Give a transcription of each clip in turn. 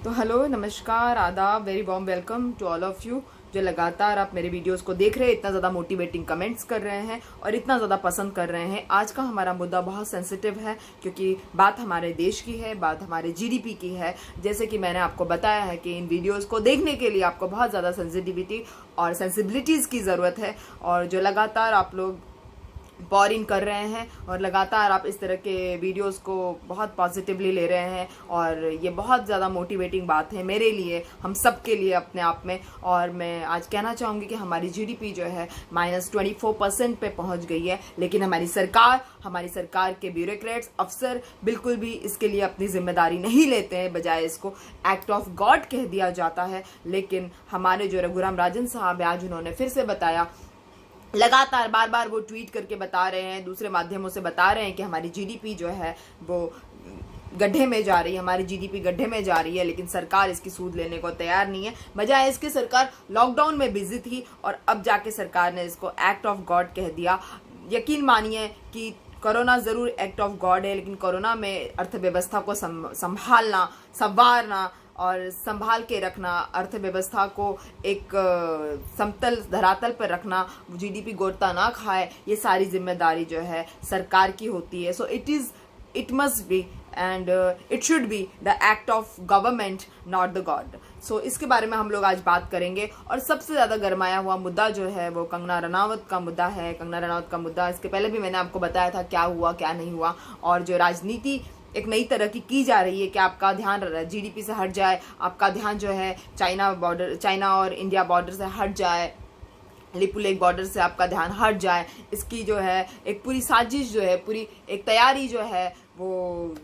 तो हेलो, नमस्कार, आदाब, very warm welcome to all of you जो लगातार आप मेरे वीडियोस को देख रहे हैं, इतना ज़्यादा मोटिवेटिंग कमेंट्स कर रहे हैं और इतना ज़्यादा पसंद कर रहे हैं। आज का हमारा मुद्दा बहुत सेंसिटिव है क्योंकि बात हमारे देश की है, बात हमारे जीडीपी की है। जैसे कि मैंने आपको बताया है कि इन वीडियोस को देखने के लिए आपको बहुत ज़्यादा सेंसिटिविटी और सेंसिबिलिटीज़ की ज़रूरत है, और जो लगातार आप लोग पॉर इन कर रहे हैं और लगातार आप इस तरह के वीडियोस को बहुत पॉजिटिवली ले रहे हैं, और ये बहुत ज़्यादा मोटिवेटिंग बात है मेरे लिए, हम सब के लिए अपने आप में। और मैं आज कहना चाहूँगी कि हमारी जीडीपी जो है -24% पे पहुँच गई है, लेकिन हमारी सरकार के ब्यूरोक्रेट्स, अफसर बिल्कुल भी इसके लिए अपनी जिम्मेदारी नहीं लेते हैं, बजाय इसको एक्ट ऑफ गॉड कह दिया जाता है। लेकिन हमारे जो रघुराम राजन साहब है, आज उन्होंने फिर से बताया, लगातार बार बार वो ट्वीट करके बता रहे हैं, दूसरे माध्यमों से बता रहे हैं कि हमारी जीडीपी जो है वो गड्ढे में जा रही है, हमारी जीडीपी गड्ढे में जा रही है, लेकिन सरकार इसकी सूद लेने को तैयार नहीं है। बजाय इसके सरकार लॉकडाउन में बिजी थी और अब जाके सरकार ने इसको एक्ट ऑफ गॉड कह दिया। यकीन मानिए कि कोरोना जरूर एक्ट ऑफ गॉड है, लेकिन कोरोना में अर्थव्यवस्था को संभालना, संवारना और संभाल के रखना, अर्थव्यवस्था को एक समतल धरातल पर रखना, जीडीपी गोता ना खाए, ये सारी जिम्मेदारी जो है सरकार की होती है। So it must be and it should be the act of government, not the god. So इसके बारे में हम लोग आज बात करेंगे। और सबसे ज़्यादा गरमाया हुआ मुद्दा जो है वो कंगना रनावत का मुद्दा है। कंगना रनावत का मुद्दा, इसके पहले भी मैंने आपको बताया था क्या हुआ क्या नहीं हुआ, और जो राजनीति एक नई तरह की जा रही है कि आपका ध्यान जीडीपी से हट जाए, आपका ध्यान जो है चाइना और इंडिया बॉर्डर से हट जाए, लिपू लेक बॉर्डर से आपका ध्यान हट जाए। इसकी जो है एक पूरी साजिश जो है, पूरी एक तैयारी जो है वो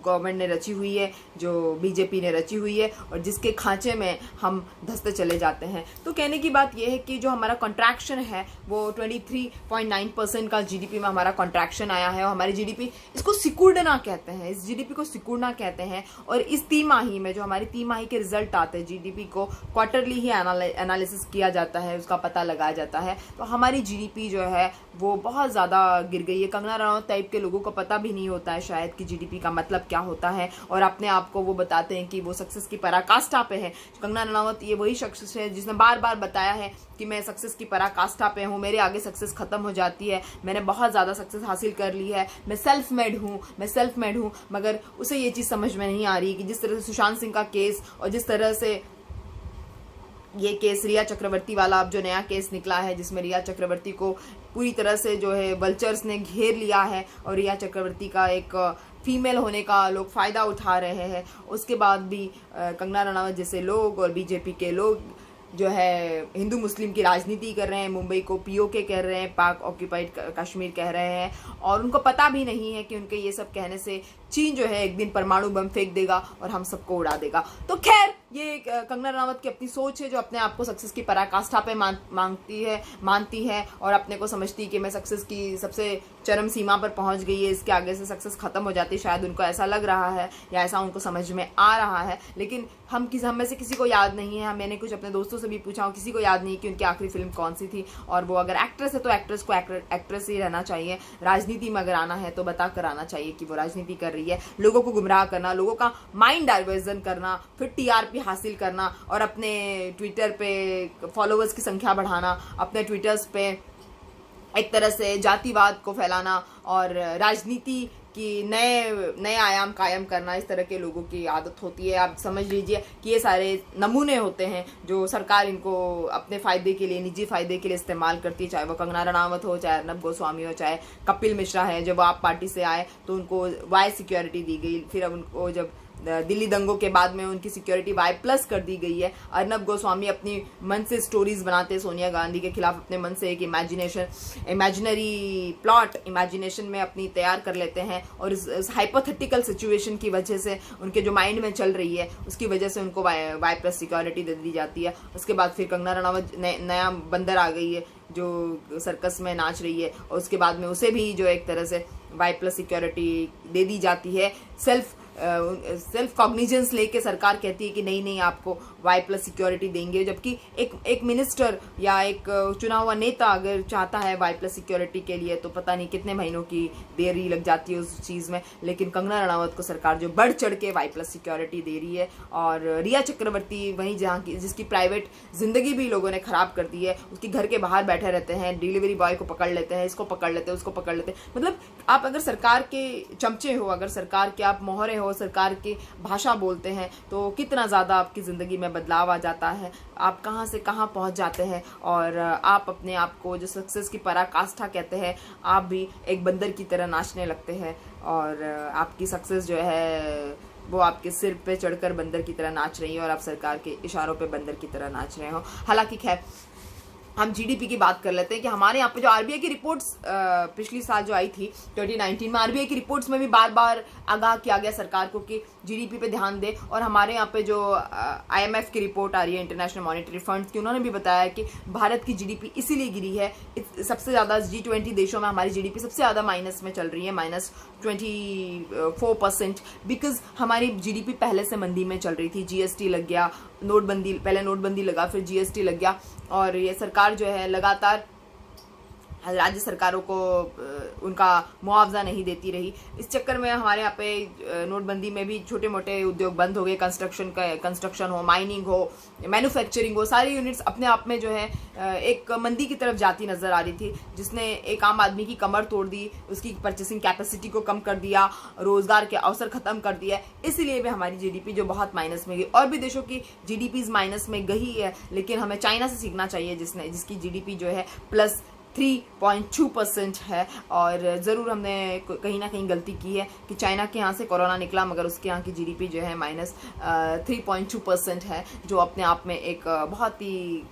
गवर्नमेंट ने रची हुई है, जो बीजेपी ने रची हुई है, और जिसके खांचे में हम धंसते चले जाते हैं। तो कहने की बात यह है कि जो हमारा कॉन्ट्रैक्शन है वो 23.9% का जीडीपी में हमारा कॉन्ट्रैक्शन आया है। और हमारी जीडीपी, इसको सिकुड़ना कहते हैं, इस जीडीपी को सिकुड़ना कहते हैं। और इस तिमाही में जो हमारी तिमाही के रिजल्ट आते हैं, जीडीपी को क्वार्टरली ही एनालिसिस किया जाता है, उसका पता लगाया जाता है, तो हमारी जीडीपी जो है वो बहुत ज़्यादा गिर गई है। कंगना रनावत टाइप के लोगों को पता भी नहीं होता है शायद कि जीडीपी का मतलब क्या होता है, और अपने आप को वो बताते हैं कि वो सक्सेस की पराकाष्ठा पे है। कंगना रनावत ये वही शख्स है जिसने बार बार बताया है कि मैं सक्सेस की पराकाष्ठा पे हूँ, मेरे आगे सक्सेस खत्म हो जाती है, मैंने बहुत ज़्यादा सक्सेस हासिल कर ली है, मैं सेल्फ मेड हूँ। मगर उसे ये चीज़ समझ में नहीं आ रही कि जिस तरह से सुशांत सिंह का केस और जिस तरह से ये केस रिया चक्रवर्ती वाला, अब जो नया केस निकला है जिसमें रिया चक्रवर्ती को पूरी तरह से जो है वल्चर्स ने घेर लिया है, और रिया चक्रवर्ती का एक फीमेल होने का लोग फ़ायदा उठा रहे हैं, उसके बाद भी कंगना रनावत जैसे लोग और बीजेपी के लोग जो है हिंदू मुस्लिम की राजनीति कर रहे हैं, मुंबई को पीओके कह रहे हैं, पाक ऑक्यूपाइड कश्मीर कह रहे हैं, और उनको पता भी नहीं है कि उनके ये सब कहने से चीन जो है एक दिन परमाणु बम फेंक देगा और हम सबको उड़ा देगा। तो खैर, ये कंगना रनावत की अपनी सोच है, जो अपने आप को सक्सेस की पराकाष्ठा पे मानती है और अपने को समझती है कि मैं सक्सेस की सबसे चरम सीमा पर पहुंच गई है, इसके आगे से सक्सेस खत्म हो जाती है। शायद उनको ऐसा लग रहा है या ऐसा उनको समझ में आ रहा है, लेकिन हम में से किसी को याद नहीं है। मैंने कुछ अपने दोस्तों से भी पूछा, किसी को याद नहीं कि उनकी आखिरी फिल्म कौन सी थी। और वो अगर एक्ट्रेस है तो एक्ट्रेस को एक्ट्रेस ही रहना चाहिए, राजनीति में अगर आना है तो बता कर आना चाहिए कि वो राजनीति कर रही है। लोगों को गुमराह करना, लोगों का माइंड डाइवर्जन करना, फिर टीआरपी हासिल करना, और अपने ट्विटर पे फॉलोअर्स की संख्या बढ़ाना, अपने ट्विटर्स पे एक तरह से जातिवाद को फैलाना और राजनीति कि नए आयाम कायम करना, इस तरह के लोगों की आदत होती है। आप समझ लीजिए कि ये सारे नमूने होते हैं जो सरकार इनको अपने फ़ायदे के लिए, निजी फ़ायदे के लिए इस्तेमाल करती है। चाहे वो कंगना रनावत हो, चाहे अर्नब गोस्वामी हो, चाहे कपिल मिश्रा है। जब आप पार्टी से आए तो उनको वाई सिक्योरिटी दी गई, फिर अब उनको जब दिल्ली दंगों के बाद में उनकी सिक्योरिटी Y+ कर दी गई है। अर्नब गोस्वामी अपनी मन से स्टोरीज बनाते हैं सोनिया गांधी के खिलाफ, अपने मन से एक इमेजिनरी प्लॉट इमेजिनेशन में अपनी तैयार कर लेते हैं, और इस हाइपोथेटिकल सिचुएशन की वजह से उनके जो माइंड में चल रही है उसकी वजह से उनको Y+ सिक्योरिटी दे दी जाती है। उसके बाद फिर कंगना रनावत नया बंदर आ गई है जो सर्कस में नाच रही है, और उसके बाद में उसे भी जो एक तरह से Y+ सिक्योरिटी दे दी जाती है। सेल्फ सेल्फ कॉग्निजेंस लेके सरकार कहती है कि नहीं नहीं आपको Y+ सिक्योरिटी देंगे, जबकि एक मिनिस्टर या एक चुना हुआ नेता अगर चाहता है Y+ सिक्योरिटी के लिए तो पता नहीं कितने महीनों की देरी लग जाती है उस चीज़ में। लेकिन कंगना रनावत को सरकार जो बढ़ चढ़ के Y+ सिक्योरिटी दे रही है, और रिया चक्रवर्ती वहीं जहाँ की जिसकी प्राइवेट जिंदगी भी लोगों ने खराब कर दी है, उसके घर के बाहर बैठे रहते हैं, डिलीवरी बॉय को पकड़ लेते हैं, इसको पकड़ लेते हैं, उसको पकड़ लेते हैं। मतलब आप अगर सरकार के चमचे हो, अगर सरकार के आप मोहरे हो, सरकार की भाषा बोलते हैं तो कितना ज़्यादा आपकी ज़िंदगी में बदलाव आ जाता है, आप कहाँ से कहाँ पहुँच जाते हैं। और आप अपने आप को जो सक्सेस की पराकाष्ठा कहते हैं, आप भी एक बंदर की तरह नाचने लगते हैं, और आपकी सक्सेस जो है वो आपके सिर पे चढ़कर बंदर की तरह नाच रही है, और आप सरकार के इशारों पे बंदर की तरह नाच रहे हो। हालांकि खैर हम GDP की बात कर लेते हैं कि हमारे यहाँ पे जो RBI की रिपोर्ट्स पिछली साल जो आई थी 2019 में, RBI की रिपोर्ट्स में भी बार बार आगाह किया गया सरकार को कि GDP पे ध्यान दे। और हमारे यहाँ पे जो IMF की रिपोर्ट आ रही है, इंटरनेशनल मॉनेटरी फंड की, उन्होंने भी बताया कि भारत की GDP इसीलिए गिरी है, सबसे ज़्यादा G20 देशों में हमारी GDP सबसे ज़्यादा माइनस में चल रही है, -24%, बिकॉज हमारी GDP पहले से मंदी में चल रही थी। GST लग गया, नोटबंदी, पहले नोटबंदी लगा, फिर GST लग गया, और ये सरकार जो है लगातार राज्य सरकारों को उनका मुआवजा नहीं देती रही। इस चक्कर में हमारे यहाँ पे नोटबंदी में भी छोटे मोटे उद्योग बंद हो गए, कंस्ट्रक्शन हो, माइनिंग हो, मैन्युफैक्चरिंग हो, सारी यूनिट्स अपने आप में जो है एक मंदी की तरफ जाती नजर आ रही थी, जिसने एक आम आदमी की कमर तोड़ दी, उसकी परचेसिंग कैपेसिटी को कम कर दिया, रोजगार के अवसर खत्म कर दिया। इसीलिए भी हमारी GDP जो बहुत माइनस में गई। और भी देशों की GDPs माइनस में गई है, लेकिन हमें चाइना से सीखना चाहिए जिसकी GDP जो है +3.2% है। और ज़रूर हमने कहीं ना कहीं गलती की है कि चाइना के यहाँ से कोरोना निकला, मगर उसके यहाँ की GDP जो है -3.2% है, जो अपने आप में एक बहुत ही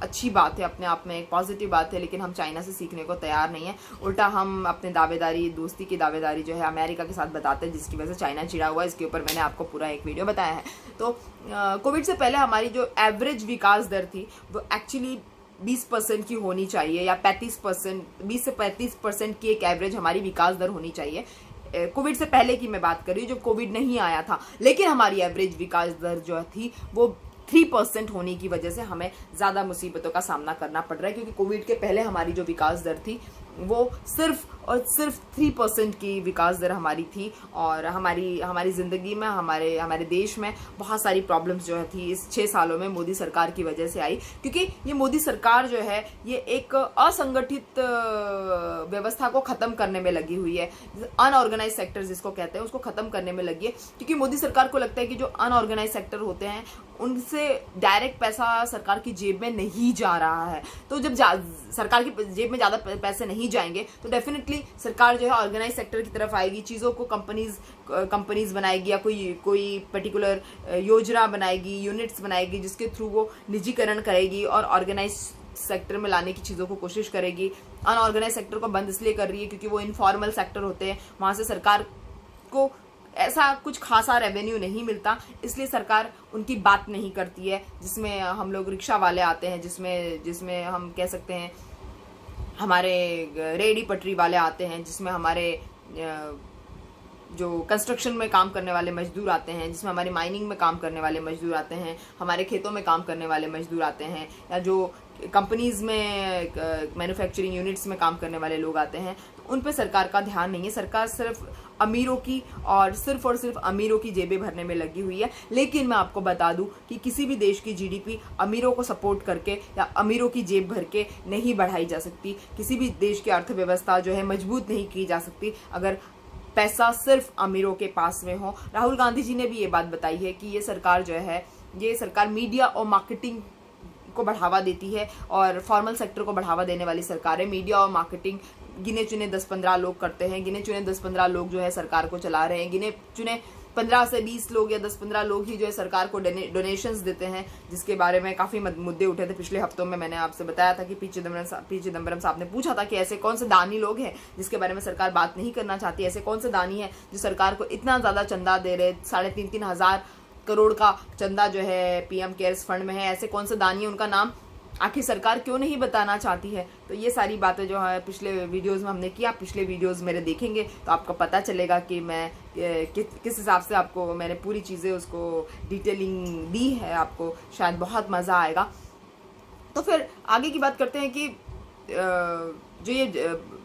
अच्छी बात है, अपने आप में एक पॉजिटिव बात है। लेकिन हम चाइना से सीखने को तैयार नहीं है, उल्टा हम अपने दावेदारी, दोस्ती की दावेदारी जो है अमेरिका के साथ बताते हैं, जिसकी वजह से चाइना चिढ़ा हुआ है। इसके ऊपर मैंने आपको पूरा एक वीडियो बताया है। तो कोविड से पहले हमारी जो एवरेज विकास दर थी वो एक्चुअली 20% की होनी चाहिए, या 35%, 20 से 35% की एक एवरेज हमारी विकास दर होनी चाहिए। कोविड से पहले की मैं बात कर रही हूँ, जो कोविड नहीं आया था, लेकिन हमारी एवरेज विकास दर जो थी वो 3% होने की वजह से हमें ज़्यादा मुसीबतों का सामना करना पड़ रहा है। क्योंकि कोविड के पहले हमारी जो विकास दर थी वो सिर्फ और सिर्फ 3% की विकास दर हमारी थी, और हमारी ज़िंदगी में, हमारे देश में बहुत सारी प्रॉब्लम्स जो थी इस 6 सालों में मोदी सरकार की वजह से आई। क्योंकि ये मोदी सरकार जो है ये एक असंगठित व्यवस्था को ख़त्म करने में लगी हुई है, अनऑर्गेनाइज सेक्टर जिसको कहते हैं, उसको ख़त्म करने में लगी है। क्योंकि मोदी सरकार को लगता है कि जो अनऑर्गेनाइज सेक्टर होते हैं उनसे डायरेक्ट पैसा सरकार की जेब में नहीं जा रहा है। तो जब सरकार की जेब में ज़्यादा पैसे नहीं जाएंगे तो डेफिनेटली सरकार जो है ऑर्गेनाइज सेक्टर की तरफ आएगी, चीज़ों को कंपनीज बनाएगी, या कोई पर्टिकुलर योजना बनाएगी, यूनिट्स बनाएगी, जिसके थ्रू वो निजीकरण करेगी और ऑर्गेनाइज सेक्टर में लाने की चीज़ों को कोशिश करेगी। अनऑर्गेनाइज सेक्टर को बंद इसलिए कर रही है क्योंकि वो इनफॉर्मल सेक्टर होते हैं, वहाँ से सरकार को ऐसा कुछ खासा रेवेन्यू नहीं मिलता, इसलिए सरकार उनकी बात नहीं करती है। जिसमें हम लोग रिक्शा वाले आते हैं, जिसमें हम कह सकते हैं हमारे रेहड़ी पटरी वाले आते हैं, जिसमें हमारे जो कंस्ट्रक्शन में काम करने वाले मजदूर आते हैं, जिसमें हमारे माइनिंग में काम करने वाले मजदूर आते हैं, हमारे खेतों में काम करने वाले मजदूर आते हैं, या जो कंपनीज में मैन्युफैक्चरिंग यूनिट्स में काम करने वाले लोग आते हैं, तो उन पे सरकार का ध्यान नहीं है। सरकार सिर्फ अमीरों की और सिर्फ अमीरों की जेबें भरने में लगी हुई है। लेकिन मैं आपको बता दूं कि किसी भी देश की GDP अमीरों को सपोर्ट करके या अमीरों की जेब भर के नहीं बढ़ाई जा सकती। किसी भी देश की अर्थव्यवस्था जो है मजबूत नहीं की जा सकती अगर पैसा सिर्फ अमीरों के पास में हो। राहुल गांधी जी ने भी ये बात बताई है कि ये सरकार मीडिया और मार्केटिंग को बढ़ावा देती है, और फॉर्मल सेक्टर को बढ़ावा देने वाली सरकार है। मीडिया और मार्केटिंग गिने चुने 10-15 लोग करते हैं, गिने चुने 10-15 लोग जो है सरकार को चला रहे हैं, गिने चुने 15 से 20 लोग या 10-15 लोग ही जो है सरकार को डोनेशंस देते हैं, जिसके बारे में काफ़ी मुद्दे उठे थे पिछले हफ्तों में। मैंने आपसे बताया था कि पी चिदम्बरम साहब ने पूछा था कि ऐसे कौन से दानी लोग हैं जिसके बारे में सरकार बात नहीं करना चाहती, ऐसे कौन से दानी हैं जो सरकार को इतना ज़्यादा चंदा दे रहे, 3,500 करोड़ का चंदा जो है PM केयर्स फंड में है, ऐसे कौन से दानी है, उनका नाम आखिर सरकार क्यों नहीं बताना चाहती है। तो ये सारी बातें जो है पिछले वीडियोस में हमने किया, पिछले वीडियोस मेरे देखेंगे तो आपको पता चलेगा कि मैं किस हिसाब से आपको मैंने पूरी चीज़ें उसको डिटेलिंग दी है, आपको शायद बहुत मज़ा आएगा। तो फिर आगे की बात करते हैं कि जो ये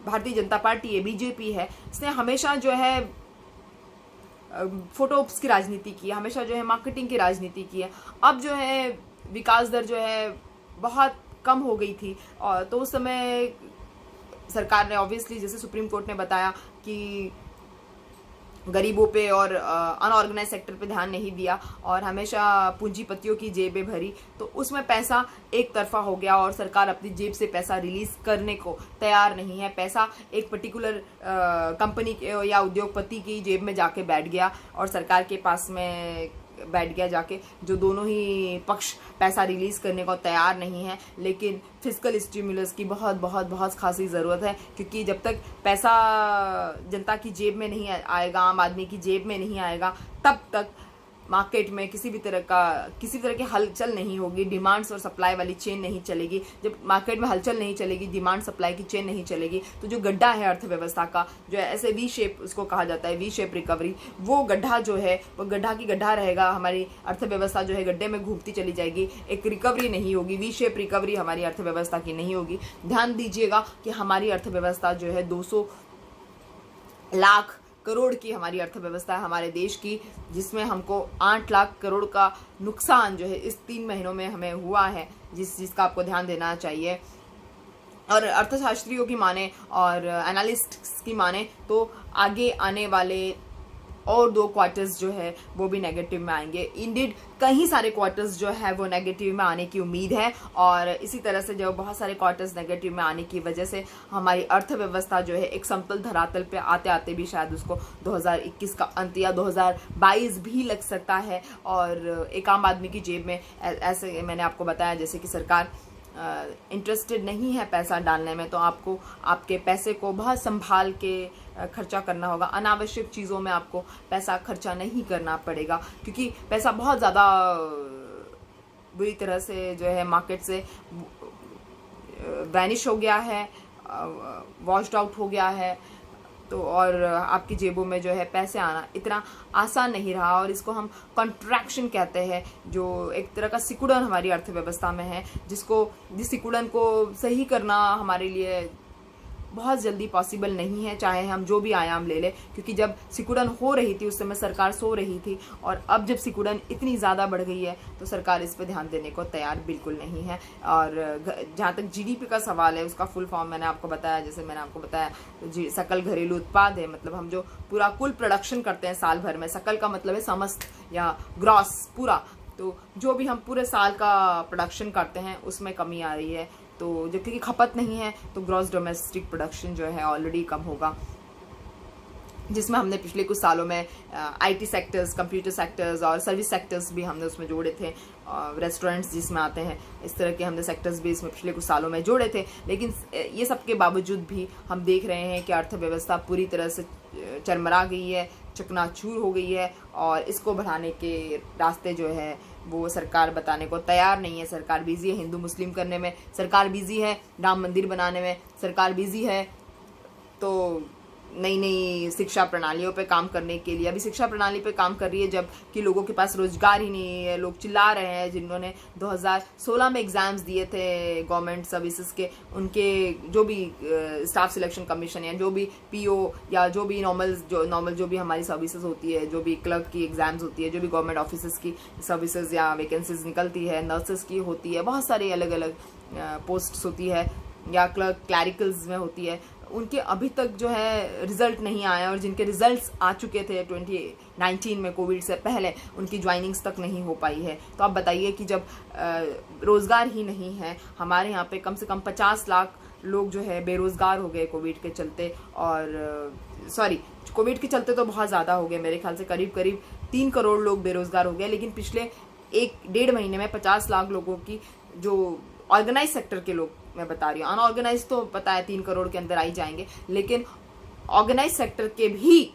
भारतीय जनता पार्टी है, बीजेपी है, इसने हमेशा जो है फोटो ऑप्स की राजनीति की है, हमेशा जो है मार्केटिंग की राजनीति की है। अब जो है विकास दर जो है बहुत कम हो गई थी, और तो उस समय सरकार ने ऑब्वियसली, जैसे सुप्रीम कोर्ट ने बताया कि गरीबों पे और अनऑर्गेनाइज सेक्टर पे ध्यान नहीं दिया और हमेशा पूंजीपतियों की जेबें भरी, तो उसमें पैसा एक तरफा हो गया और सरकार अपनी जेब से पैसा रिलीज करने को तैयार नहीं है। पैसा एक पर्टिकुलर कंपनी या उद्योगपति की जेब में जाके बैठ गया और सरकार के पास में बैठ गया जाके, जो दोनों ही पक्ष पैसा रिलीज करने को तैयार नहीं है। लेकिन फिस्कल स्टिमुलस की बहुत बहुत बहुत खासी ज़रूरत है, क्योंकि जब तक पैसा जनता की जेब में नहीं आएगा, आम आदमी की जेब में नहीं आएगा, तब तक मार्केट में किसी तरह की हलचल नहीं होगी, डिमांड्स और सप्लाई वाली चेन नहीं चलेगी। जब मार्केट में हलचल नहीं चलेगी, डिमांड सप्लाई की चेन नहीं चलेगी, तो जो गड्ढा है अर्थव्यवस्था का, जो है ऐसे वी शेप उसको कहा जाता है, वी शेप रिकवरी, वो गड्ढा जो है वो गड्ढा की गड्ढा रहेगा। हमारी अर्थव्यवस्था जो है गड्ढे में घूमती चली जाएगी, एक रिकवरी नहीं होगी, वी शेप रिकवरी हमारी अर्थव्यवस्था की नहीं होगी। ध्यान दीजिएगा कि हमारी अर्थव्यवस्था जो है 200 लाख करोड़ की हमारी अर्थव्यवस्था है हमारे देश की, जिसमें हमको 8 लाख करोड़ का नुकसान जो है इस 3 महीनों में हमें हुआ है, जिसका आपको ध्यान देना चाहिए। और अर्थशास्त्रियों की माने और एनालिस्ट्स की माने तो आगे आने वाले और 2 क्वार्टर्स जो है वो भी नेगेटिव में आएंगे। इंडीड कई सारे क्वार्टर्स जो है वो नेगेटिव में आने की उम्मीद है, और इसी तरह से जो बहुत सारे क्वार्टर्स नेगेटिव में आने की वजह से हमारी अर्थव्यवस्था जो है एक समतल धरातल पे आते आते भी शायद उसको 2021 का अंत या 2022 भी लग सकता है। और एक आम आदमी की जेब में, ऐसे मैंने आपको बताया जैसे कि सरकार इंटरेस्टेड नहीं है पैसा डालने में, तो आपको आपके पैसे को बहुत संभाल के खर्चा करना होगा। अनावश्यक चीज़ों में आपको पैसा खर्चा नहीं करना पड़ेगा, क्योंकि पैसा बहुत ज़्यादा बुरी तरह से जो है मार्केट से वैनिश हो गया है, वॉश्ड आउट हो गया है। तो और आपकी जेबों में जो है पैसे आना इतना आसान नहीं रहा, और इसको हम कॉन्ट्रैक्शन कहते हैं, जो एक तरह का सिकुड़न हमारी अर्थव्यवस्था में है, जिस सिकुड़न को सही करना हमारे लिए बहुत जल्दी पॉसिबल नहीं है, चाहे हम जो भी आयाम ले लें। क्योंकि जब सिकुड़न हो रही थी उस समय सरकार सो रही थी, और अब जब सिकुड़न इतनी ज़्यादा बढ़ गई है तो सरकार इस पर ध्यान देने को तैयार बिल्कुल नहीं है। और जहाँ तक जीडीपी का सवाल है, उसका फुल फॉर्म मैंने आपको बताया, जैसे मैंने आपको बताया सकल घरेलू उत्पाद है, मतलब हम जो पूरा कुल प्रोडक्शन करते हैं साल भर में, सकल का मतलब है समस्त या ग्रॉस पूरा, तो जो भी हम पूरे साल का प्रोडक्शन करते हैं उसमें कमी आ रही है। तो जब क्योंकि खपत नहीं है तो ग्रॉस डोमेस्टिक प्रोडक्शन जो है ऑलरेडी कम होगा, जिसमें हमने पिछले कुछ सालों में आईटी सेक्टर्स, कंप्यूटर सेक्टर्स और सर्विस सेक्टर्स भी हमने उसमें जोड़े थे, रेस्टोरेंट्स जिसमें आते हैं, इस तरह के हमने सेक्टर्स भी इसमें पिछले कुछ सालों में जोड़े थे। लेकिन ये सब के बावजूद भी हम देख रहे हैं कि अर्थव्यवस्था पूरी तरह से चरमरा गई है, चकनाचूर हो गई है, और इसको बढ़ाने के रास्ते जो है वो सरकार बताने को तैयार नहीं है। सरकार बिजी है हिंदू मुस्लिम करने में, सरकार बिजी है राम मंदिर बनाने में, सरकार बिजी है तो नई नई शिक्षा प्रणालियों पे काम करने के लिए। अभी शिक्षा प्रणाली पे काम कर रही है जबकि लोगों के पास रोजगार ही नहीं है। लोग चिल्ला रहे हैं, जिन्होंने 2016 में एग्जाम्स दिए थे गवर्नमेंट सर्विसेज के, उनके जो भी स्टाफ सिलेक्शन कमीशन या जो भी पीओ या जो भी नॉर्मल जो भी हमारी सर्विसेज होती है, जो भी क्लर्क की एग्जाम्स होती है, जो भी गवर्नमेंट ऑफिसर्स की सर्विसेज या वैकेंसीज निकलती है, नर्सेस की होती है, बहुत सारी अलग अलग पोस्ट्स होती है, या क्लैरिकल्स में होती है, उनके अभी तक जो है रिजल्ट नहीं आया, और जिनके रिजल्ट्स आ चुके थे 2019 में कोविड से पहले, उनकी ज्वाइनिंग्स तक नहीं हो पाई है। तो आप बताइए कि जब रोज़गार ही नहीं है, हमारे यहाँ पे कम से कम 50 लाख लोग जो है बेरोज़गार हो गए कोविड के चलते, और कोविड के चलते तो बहुत ज़्यादा हो गए, मेरे ख्याल से करीब 3 करोड़ लोग बेरोज़गार हो गए। लेकिन पिछले 1-1.5 महीने में 50 लाख लोगों की, जो ऑर्गेनाइज सेक्टर के लोग मैं बता रही हूँ, अनऑर्गेनाइज तो पता है 3 करोड़ के अंदर आ ही जाएंगे, लेकिन ऑर्गेनाइज सेक्टर के भी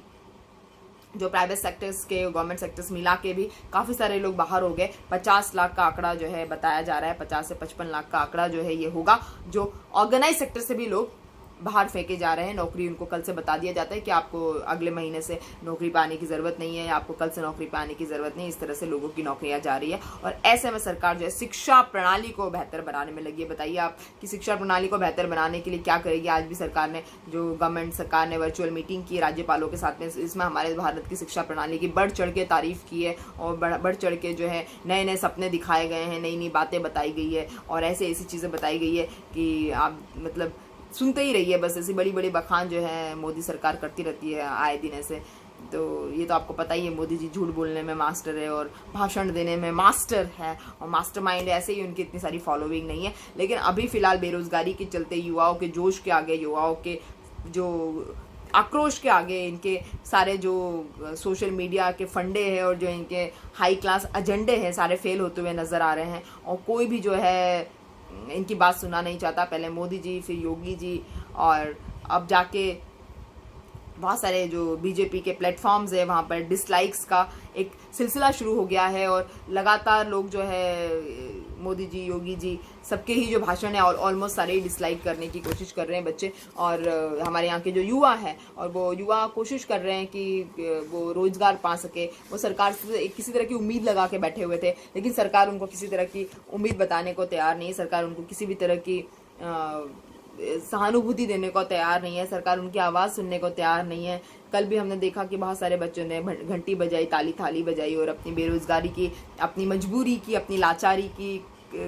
जो प्राइवेट सेक्टर्स के गवर्नमेंट सेक्टर्स मिला के भी काफ़ी सारे लोग बाहर हो गए। 50 लाख का आंकड़ा जो है बताया जा रहा है, 50 से 55 लाख का आंकड़ा जो है ये होगा, जो ऑर्गेनाइज सेक्टर से भी लोग बाहर फेंके जा रहे हैं। नौकरी उनको कल से बता दिया जाता है कि आपको अगले महीने से नौकरी पाने की ज़रूरत नहीं है, या आपको कल से नौकरी पाने की ज़रूरत नहीं। इस तरह से लोगों की नौकरियां जा रही है, और ऐसे में सरकार जो है शिक्षा प्रणाली को बेहतर बनाने में लगी है। बताइए आप कि शिक्षा प्रणाली को बेहतर बनाने के लिए क्या करेगी। आज भी सरकार ने, जो गवर्नमेंट सरकार ने वर्चुअल मीटिंग की राज्यपालों के साथ में, इसमें हमारे भारत की शिक्षा प्रणाली की बढ़ चढ़ के तारीफ की है, और बढ़ चढ़ के जो है नए नए सपने दिखाए गए हैं, नई नई बातें बताई गई है, और ऐसी चीज़ें बताई गई है कि आप मतलब सुनते ही रहिए। बस ऐसी बड़ी बड़ी बखान जो है मोदी सरकार करती रहती है आए दिन ऐसे। तो ये तो आपको पता ही है, मोदी जी झूठ बोलने में मास्टर है और भाषण देने में मास्टर है, और मास्टरमाइंड है। ऐसे ही उनकी इतनी सारी फॉलोइंग नहीं है, लेकिन अभी फिलहाल बेरोजगारी के चलते, युवाओं के जोश के आगे, युवाओं के जो आक्रोश के आगे, इनके सारे जो सोशल मीडिया के फंडे हैं और जो इनके हाई क्लास एजेंडे हैं, सारे फेल होते हुए नजर आ रहे हैं, और कोई भी जो है इनकी बात सुनना नहीं चाहता। पहले मोदी जी, फिर योगी जी, और अब जाके बहुत सारे जो बीजेपी के प्लेटफॉर्म्स है वहाँ पर डिसलाइक्स का एक सिलसिला शुरू हो गया है, और लगातार लोग जो है मोदी जी, योगी जी, सबके ही जो भाषण है और ऑलमोस्ट सारे ही डिसलाइक करने की कोशिश कर रहे हैं बच्चे। और हमारे यहाँ के जो युवा है, और वो युवा कोशिश कर रहे हैं कि वो रोजगार पा सके। वो सरकार से किसी तरह की उम्मीद लगा के बैठे हुए थे, लेकिन सरकार उनको किसी तरह की उम्मीद बताने को तैयार नहीं है। सरकार उनको किसी भी तरह की सहानुभूति देने को तैयार नहीं है। सरकार उनकी आवाज़ सुनने को तैयार नहीं है। कल भी हमने देखा कि बहुत सारे बच्चों ने घंटी बजाई, ताली थाली बजाई, और अपनी बेरोजगारी की, अपनी मजबूरी की, अपनी लाचारी की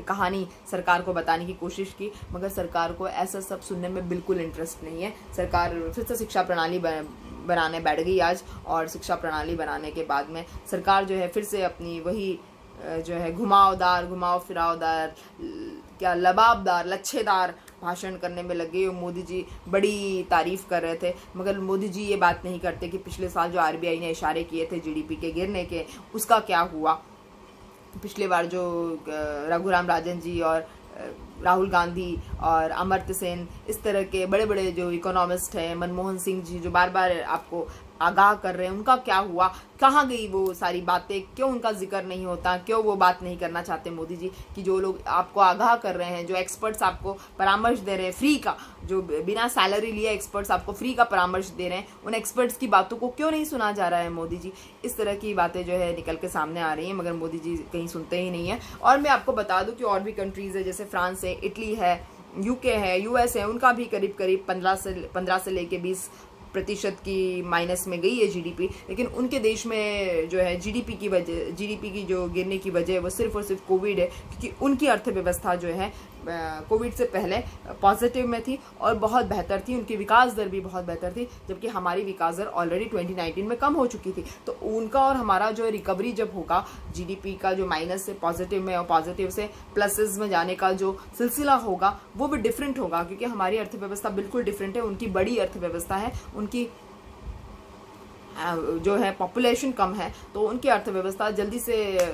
कहानी सरकार को बताने की कोशिश की, मगर सरकार को ऐसा सब सुनने में बिल्कुल इंटरेस्ट नहीं है। सरकार फिर से शिक्षा प्रणाली बनाने बैठ गई आज, और शिक्षा प्रणाली बनाने के बाद में सरकार जो है फिर से अपनी वही जो है घुमाव फिरावदार, क्या लबाबदार, लच्छेदार भाषण करने में लगे। मोदी जी बड़ी तारीफ कर रहे थे, मगर मोदी जी ये बात नहीं करते कि पिछले साल जो आरबीआई ने इशारे किए थे जीडीपी के गिरने के, उसका क्या हुआ। पिछले बार जो रघुराम राजन जी और राहुल गांधी और अमर्त्य सेन, इस तरह के बड़े बड़े जो इकोनॉमिस्ट हैं, मनमोहन सिंह जी जो बार बार आपको आगाह कर रहे हैं, उनका क्या हुआ, कहाँ गई वो सारी बातें, क्यों उनका जिक्र नहीं होता, क्यों वो बात नहीं करना चाहते मोदी जी कि जो लोग आपको आगाह कर रहे हैं, जो एक्सपर्ट्स आपको परामर्श दे रहे हैं फ्री का, जो बिना सैलरी लिए एक्सपर्ट्स आपको फ्री का परामर्श दे रहे हैं, उन एक्सपर्ट्स की बातों को क्यों नहीं सुना जा रहा है मोदी जी। इस तरह की बातें जो है निकल के सामने आ रही हैं, मगर मोदी जी कहीं सुनते ही नहीं है। और मैं आपको बता दूं कि और भी कंट्रीज है, जैसे फ्रांस है, इटली है, यूके है, यूएस है, उनका भी करीब 15 से लेके 20% की माइनस में गई है जीडीपी। लेकिन उनके देश में जो है जीडीपी की जो गिरने की वजह है वो सिर्फ और सिर्फ कोविड है, क्योंकि उनकी अर्थव्यवस्था जो है कोविड से पहले पॉजिटिव में थी और बहुत बेहतर थी, उनकी विकास दर भी बहुत बेहतर थी, जबकि हमारी विकास दर ऑलरेडी 2019 में कम हो चुकी थी। तो उनका और हमारा जो रिकवरी जब होगा, जीडीपी का जो माइनस से पॉजिटिव में और पॉजिटिव से प्लसेस में जाने का जो सिलसिला होगा वो भी डिफरेंट होगा, क्योंकि हमारी अर्थव्यवस्था बिल्कुल डिफरेंट है, उनकी बड़ी अर्थव्यवस्था है, उनकी जो है पॉपुलेशन कम है, तो उनकी अर्थव्यवस्था जल्दी से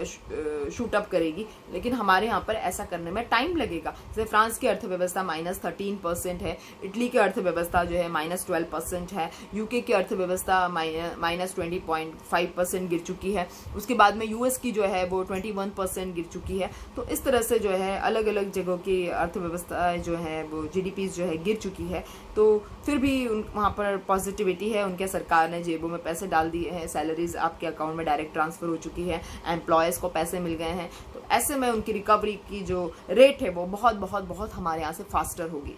शूट अप करेगी, लेकिन हमारे यहाँ पर ऐसा करने में टाइम लगेगा। जैसे फ्रांस की अर्थव्यवस्था -13% है, इटली की अर्थव्यवस्था जो है -12% है, यूके की अर्थव्यवस्था -20.5% गिर चुकी है, उसके बाद में यूएस की जो है वो 21% गिर चुकी है। तो इस तरह से जो है अलग अलग जगहों की अर्थव्यवस्था जो है वो जीडीपी जो है गिर चुकी है, तो फिर भी वहाँ पर पॉजिटिविटी है, उनके सरकार ने जेबों में पैसे डाल दिए हैं, सैलरीज आपके अकाउंट में डायरेक्ट ट्रांसफर हो चुकी है, एम्प्लॉयज़ को पैसे मिल गए हैं। तो ऐसे में उनकी रिकवरी की जो रेट है वो बहुत बहुत बहुत हमारे यहाँ से फास्टर होगी।